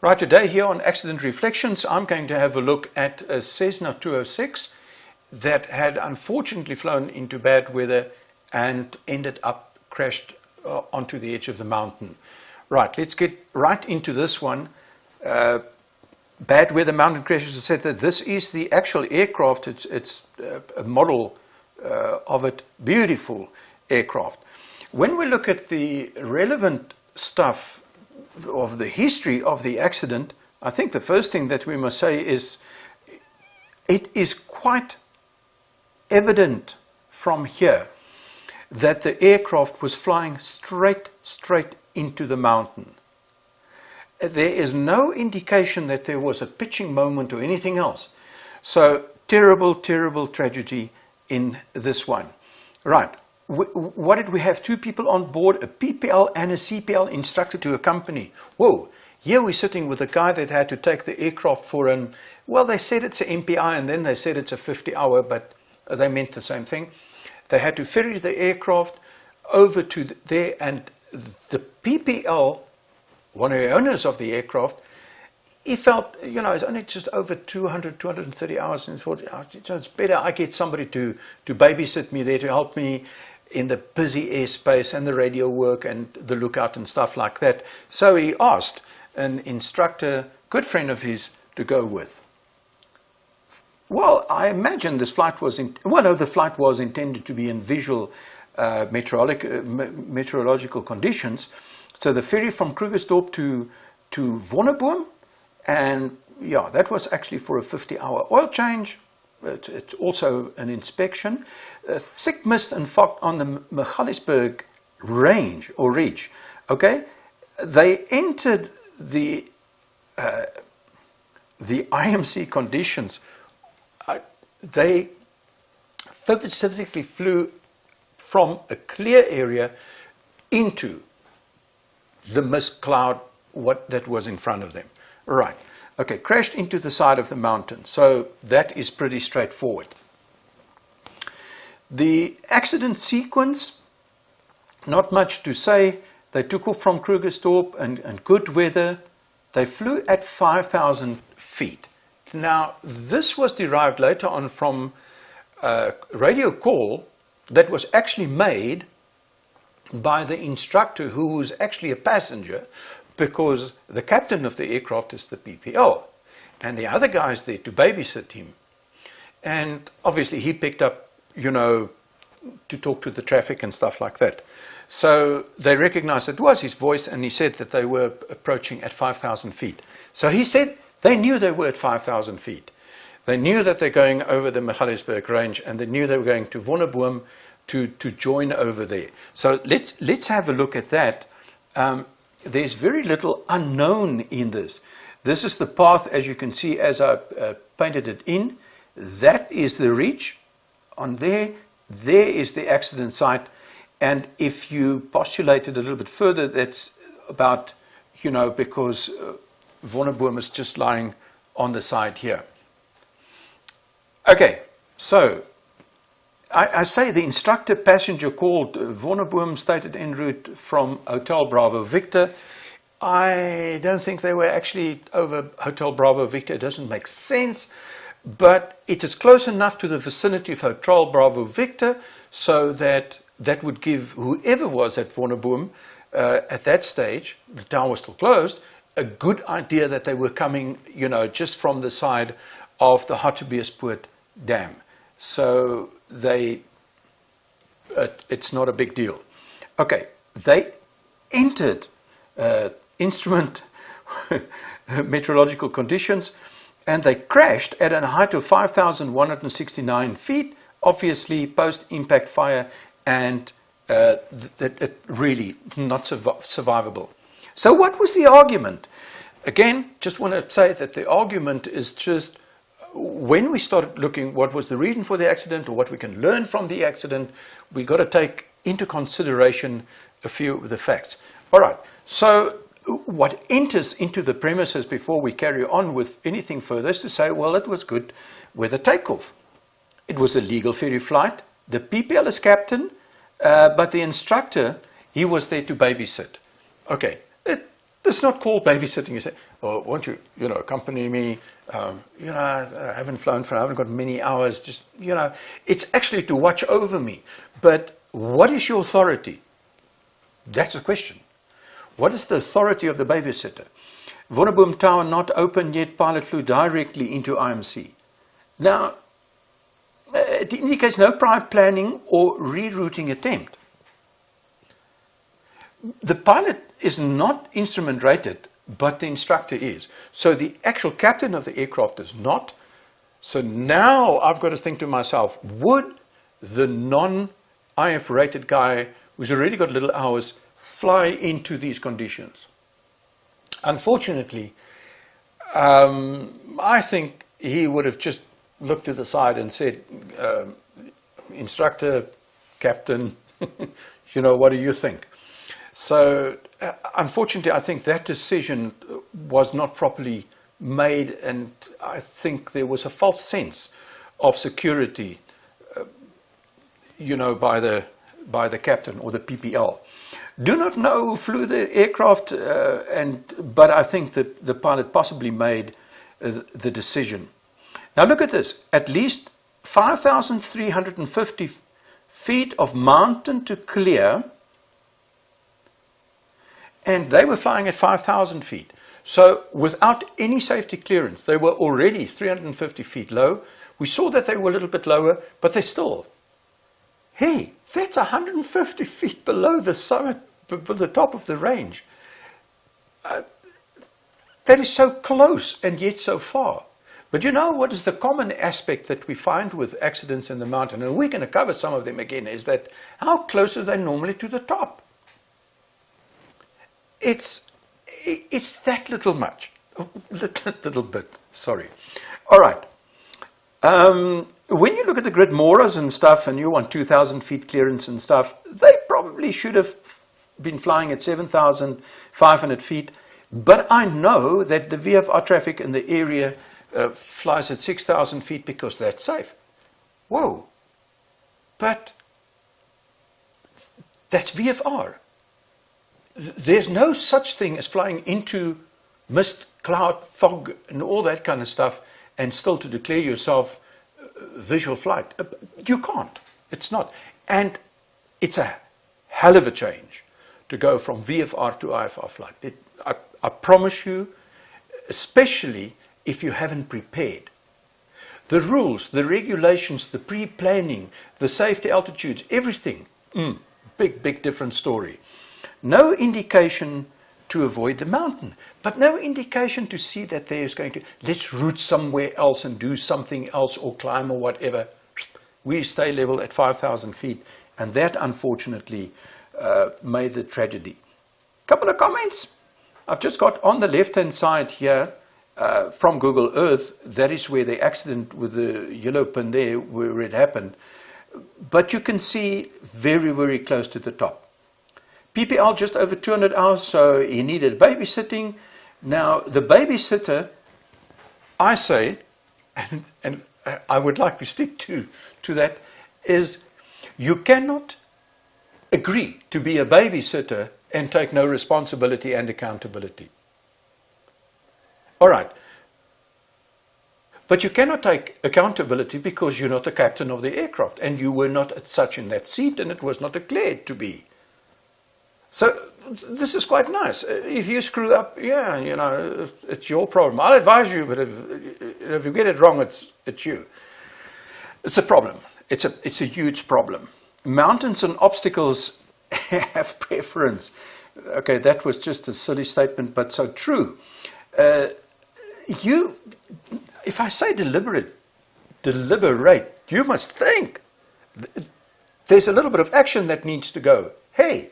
Right, today here on Accident Reflections, I'm going to have a look at a Cessna 206 that had unfortunately flown into bad weather and ended up crashed onto the edge of the mountain. Right, let's get right into this one. Bad weather mountain crashes, etc. This is the actual aircraft. It's a model of it. Beautiful aircraft. When we look at the relevant stuff of the history of the accident, I think the first thing that we must say is it is quite evident from here that the aircraft was flying straight into the mountain. There is no indication that there was a pitching moment or anything else. So terrible tragedy in this one. Right. What did we have? Two people on board, a PPL and a CPL instructor to accompany. Whoa, here we're sitting with a guy that had to take the aircraft for an, well, they said it's an MPI and then they said it's a 50-hour, but they meant the same thing. They had to ferry the aircraft over to there, and the PPL, one of the owners of the aircraft, he felt, you know, it's only just over 230 hours, and he thought, oh, it's better I get somebody to babysit me there, to help me in the busy airspace and the radio work and the lookout and stuff like that. So he asked an instructor, good friend of his, to go with. Well, I imagine this flight was, the flight was intended to be in visual meteorological conditions. So the ferry from Krugersdorp to Wonnerbloem, and yeah, that was actually for a 50-hour oil change. It's also an inspection. Thick mist and fog on the Magaliesberg range or ridge. Okay, they entered the IMC conditions. They physically flew from a clear area into the mist cloud that was in front of them. Right. Okay, crashed into the side of the mountain. So that is pretty straightforward. The accident sequence, not much to say. They took off from Krugersdorp and good weather. They flew at 5,000 feet. Now, this was derived later on from a radio call that was actually made by the instructor, who was actually a passenger, because the captain of the aircraft is the PPL, and the other guy is there to babysit him. And obviously he picked up, you know, to talk to the traffic and stuff like that. So they recognized it was his voice, and he said that they were approaching at 5,000 feet. So he said they knew they were at 5,000 feet. They knew that they're going over the Magaliesberg range, and they knew they were going to Wonnerbloem to join over there. So let's have a look at that. There's very little unknown in this. This is the path, as you can see, as I painted it in. That is the ridge on there. There is the accident site. And if you postulate it a little bit further, that's about, you know, because Wonnerbloem is just lying on the side here. Okay, so I say the instructor passenger called Wonnerbloem stated en route from Hotel Bravo Victor. I don't think they were actually over Hotel Bravo Victor. It doesn't make sense, but it is close enough to the vicinity of Hotel Bravo Victor so that that would give whoever was at Wonnerbloem at that stage, the town was still closed, a good idea that they were coming, you know, just from the side of the Hartbeespoort Dam. So it's not a big deal. Okay, they entered instrument meteorological conditions, and they crashed at a height of 5,169 feet, obviously post-impact fire, and it really not survivable. So what was the argument? Again, just want to say that the argument is just, when we started looking what was the reason for the accident or what we can learn from the accident, we got to take into consideration a few of the facts. All right, so what enters into the premises before we carry on with anything further is to say, well, it was good weather takeoff. It was a legal ferry flight. The PPL is captain, but the instructor, he was there to babysit. Okay, It's not called babysitting. You say, "Oh, won't you, accompany me? I haven't flown for, I haven't got many hours. Just, it's actually to watch over me." But what is your authority? That's the question. What is the authority of the babysitter? Wonderboom Tower not open yet. Pilot flew directly into IMC. Now, it indicates no prior planning or rerouting attempt. The pilot is not instrument rated, but the instructor is. So the actual captain of the aircraft is not. So now I've got to think to myself, would the non-IF rated guy who's already got little hours fly into these conditions? Unfortunately, I think he would have just looked to the side and said, instructor, captain, what do you think? So, unfortunately, I think that decision was not properly made, and I think there was a false sense of security, by the captain or the PPL. Do not know who flew the aircraft, but I think that the pilot possibly made the decision. Now look at this, at least 5,350 feet of mountain to clear, and they were flying at 5,000 feet. So without any safety clearance, they were already 350 feet low. We saw that they were a little bit lower, but they're still, hey, that's 150 feet below the summit, the top of the range. That is so close and yet so far. But what is the common aspect that we find with accidents in the mountain, and we're going to cover some of them again, is that how close are they normally to the top? It's that little bit, sorry. All right. When you look at the grid Moras and stuff, and you want 2,000 feet clearance and stuff, they probably should have been flying at 7,500 feet. But I know that the VFR traffic in the area flies at 6,000 feet because that's safe. Whoa. But that's VFR. There's no such thing as flying into mist, cloud, fog, and all that kind of stuff, and still to declare yourself visual flight. You can't. It's not. And it's a hell of a change to go from VFR to IFR flight. I promise you, especially if you haven't prepared. The rules, the regulations, the pre-planning, the safety altitudes, everything, big different story. No indication to avoid the mountain, but no indication to see that there's going to, let's route somewhere else and do something else or climb or whatever. We stay level at 5,000 feet, and that unfortunately made the tragedy. Couple of comments. I've just got on the left-hand side here from Google Earth, that is where the accident with the yellow pin there, where it happened. But you can see very, very close to the top. PPL just over 200 hours, so he needed babysitting. Now, the babysitter, I say, and I would like to stick to that, is you cannot agree to be a babysitter and take no responsibility and accountability. All right. But you cannot take accountability because you're not the captain of the aircraft, and you were not as such in that seat, and it was not declared to be. So this is quite nice. If you screw up, it's your problem. I'll advise you, but if you get it wrong, it's you. It's a problem. It's a huge problem. Mountains and obstacles have preference. Okay, that was just a silly statement, but so true. If I say deliberate, you must think. There's a little bit of action that needs to go. Hey,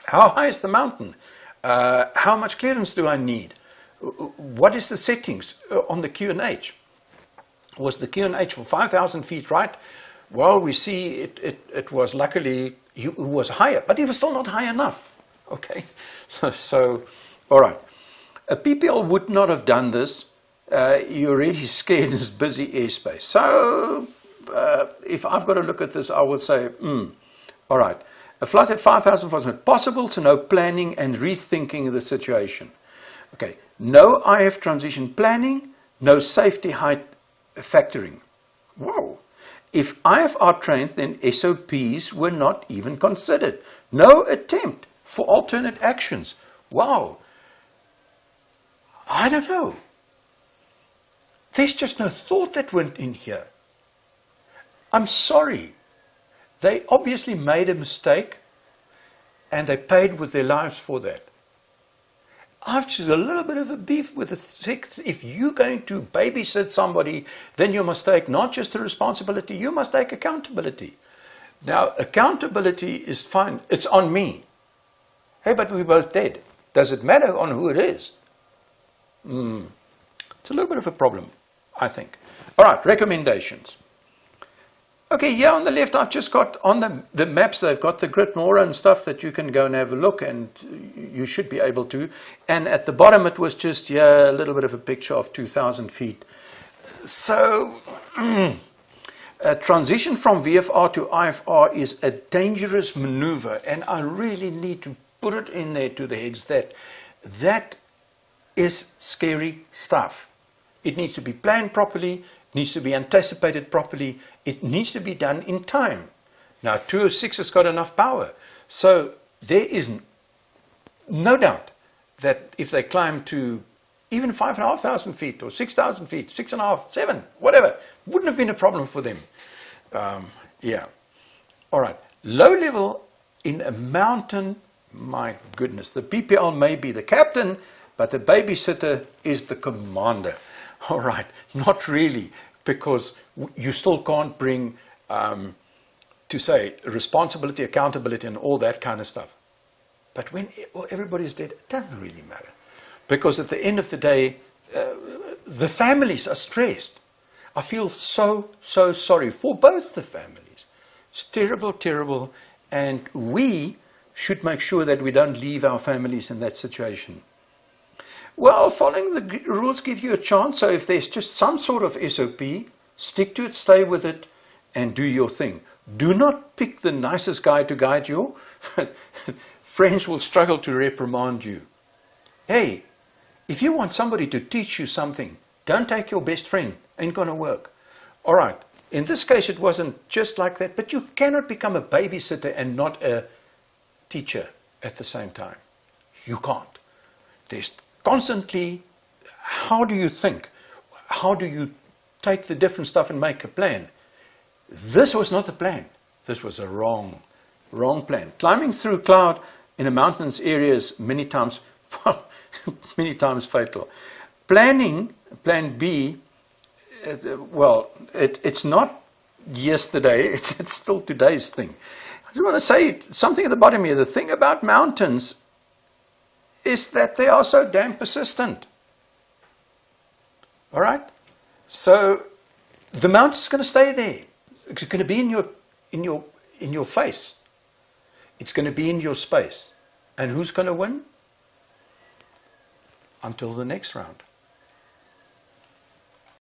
how high is the mountain? How much clearance do I need? What is the settings on the QNH? Was the QNH for 5,000 feet right? Well, we see it was luckily, it was higher, but it was still not high enough. Okay, so all right. A PPL would not have done this. You're already scared in this busy airspace. So if I've got to look at this, I would say, all right. A flight at 5,000 was not possible, so no planning and rethinking the situation. Okay, no IF transition planning, no safety height factoring. Whoa. If IF are trained, then SOPs were not even considered. No attempt for alternate actions. Wow. I don't know. There's just no thought that went in here. I'm sorry. They obviously made a mistake and they paid with their lives for that. I've just a little bit of a beef with the six. If you're going to babysit somebody, then you must take not just the responsibility, you must take accountability. Now, accountability is fine. It's on me. Hey, but we're both dead. Does it matter on who it is? It's a little bit of a problem, I think. All right, recommendations. Okay, here on the left, I've just got on the maps, they've got the grid Nora and stuff that you can go and have a look, and you should be able to. And at the bottom, it was just here a little bit of a picture of 2,000 feet. So, a transition from VFR to IFR is a dangerous maneuver, and I really need to put it in there to the heads that that is scary stuff. It needs to be planned properly. Needs to be anticipated properly. It needs to be done in time. Now, 206 has got enough power. So there is no doubt that if they climb to even 5,500 feet or 6,000 feet, 6.5, 7, whatever, wouldn't have been a problem for them. Yeah. All right. Low level in a mountain, my goodness. The PPL may be the captain, but the babysitter is the commander. All right, not really, because you still can't bring, to say, responsibility, accountability, and all that kind of stuff. But when everybody's dead, it doesn't really matter. Because at the end of the day, the families are stressed. I feel so sorry for both the families. It's terrible, terrible, and we should make sure that we don't leave our families in that situation. Well, following the rules give you a chance, so if there's just some sort of SOP, stick to it, stay with it, and do your thing. Do not pick the nicest guy to guide you. Friends will struggle to reprimand you. Hey, if you want somebody to teach you something, don't take your best friend. Ain't gonna work. All right, in this case it wasn't just like that, but you cannot become a babysitter and not a teacher at the same time. You can't. There's constantly, how do you think? How do you take the different stuff and make a plan? This was not the plan. This was a wrong plan. Climbing through cloud in a mountainous area is many times fatal. Planning, plan B, well, it's not yesterday, it's still today's thing. I just want to say something at the bottom here. The thing about mountains is that they are so damn persistent. All right? So the mountain's going to stay there. It's going to be in your face. It's going to be in your space. And who's going to win? Until the next round.